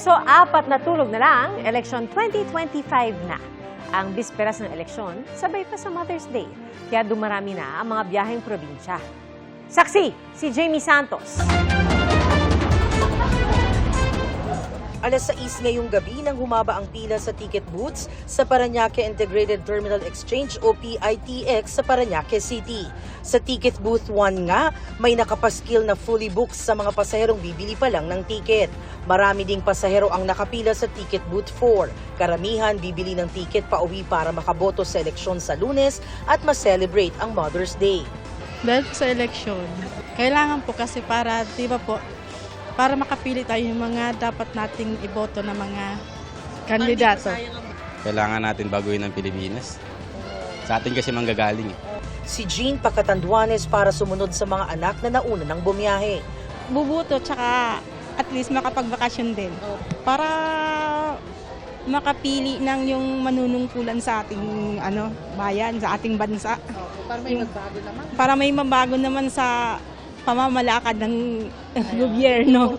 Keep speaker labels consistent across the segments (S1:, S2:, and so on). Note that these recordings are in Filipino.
S1: kapuso, 4 na tulog na lang, eleksyon 2025 na. Ang bisperas ng eleksyon, sabay pa sa Mother's Day. Kaya dumarami na ang mga biyaheng probinsya. Saksi, si Jamie Santos.
S2: Alas 6 ngayong gabi nang humaba ang pila sa ticket booths sa Parañaque Integrated Terminal Exchange o PITX sa Parañaque City. Sa ticket booth 1 nga, may nakapaskil na fully booked sa mga pasaherong bibili pa lang ng ticket. Marami ding pasahero ang nakapila sa ticket booth 4. Karamihan bibili ng ticket pauwi para makaboto sa eleksyon sa Lunes at ma-celebrate ang Mother's Day.
S3: Dahil sa eleksyon, kailangan po kasi para, di ba po, para makapili tayo yung mga dapat nating iboto na mga kandidato.
S4: Kailangan natin baguhin ang Pilipinas. Sa atin kasi manggagaling.
S2: Si Jean Pacatanduanes para sumunod sa mga anak na nauna ng bumiyahe.
S3: Bubuto tsaka at least makapagbakasyon din. Para makapili ng yung manunungkulan sa ating bayan, sa ating bansa.
S5: Para may magbago naman.
S3: Para may mabago naman sa pamamalakad ng gobyerno.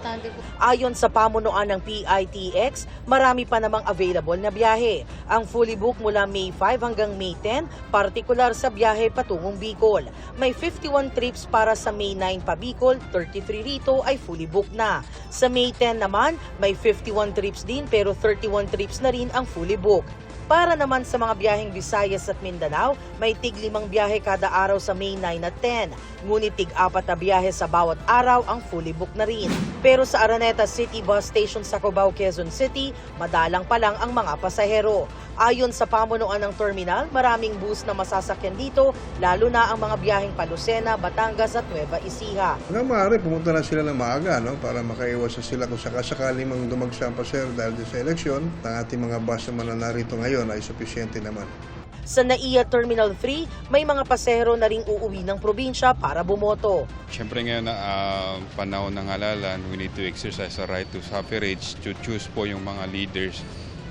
S2: Ayon sa pamunuan ng PITX, marami pa namang available na biyahe. Ang fully book mula May 5 hanggang May 10, partikular sa biyahe patungong Bicol. May 51 trips para sa May 9 pa Bicol, 33 rito ay fully book na. Sa May 10 naman, may 51 trips din pero 31 trips na rin ang fully book. Para naman sa mga biyaheng Visayas at Mindanao, may tig-5 biyahe kada araw sa May 9 at 10. Ngunit tig-4 na biyahe sa bawat araw ang fully book na rin. Pero sa Araneta City Bus Station sa Cubao, Quezon City, madalang pa lang ang mga pasahero. Ayon sa pamunuan ng terminal, maraming bus na masasakyan dito, lalo na ang mga biyaheng Lucena, Batangas at Nueva Ecija.
S6: Hanggang maaari, pumunta na sila ng maaga para makaiwas sila kung sakasakali mang dumagsa ang pasahero dahil sa eleksyon. Ang ating mga bus naman na narito ngayon ay sufisyente naman.
S2: Sa NAIA Terminal 3, may mga pasahero na ring uuwi ng probinsya para bumoto.
S7: Siyempre ngayon na panahon ng halalan, we need to exercise our right to suffrage, to choose po yung mga leaders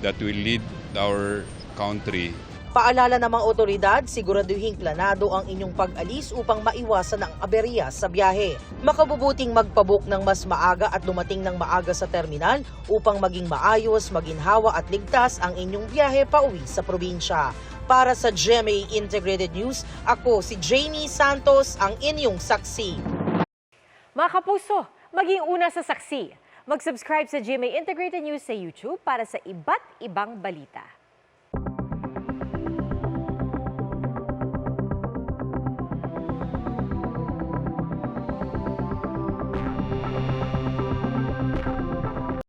S7: that will lead our country.
S2: Paalala ng mga otoridad, siguraduhing planado ang inyong pag-alis upang maiwasan ang aberya sa biyahe. Makabubuting magpabook ng mas maaga at dumating ng maaga sa terminal upang maging maayos, maginhawa at ligtas ang inyong biyahe pauwi sa probinsya. Para sa GMA Integrated News, ako si Jamie Santos, ang inyong saksi.
S1: Mga kapuso, maging una sa saksi. Mag-subscribe sa GMA Integrated News sa YouTube para sa iba't ibang balita.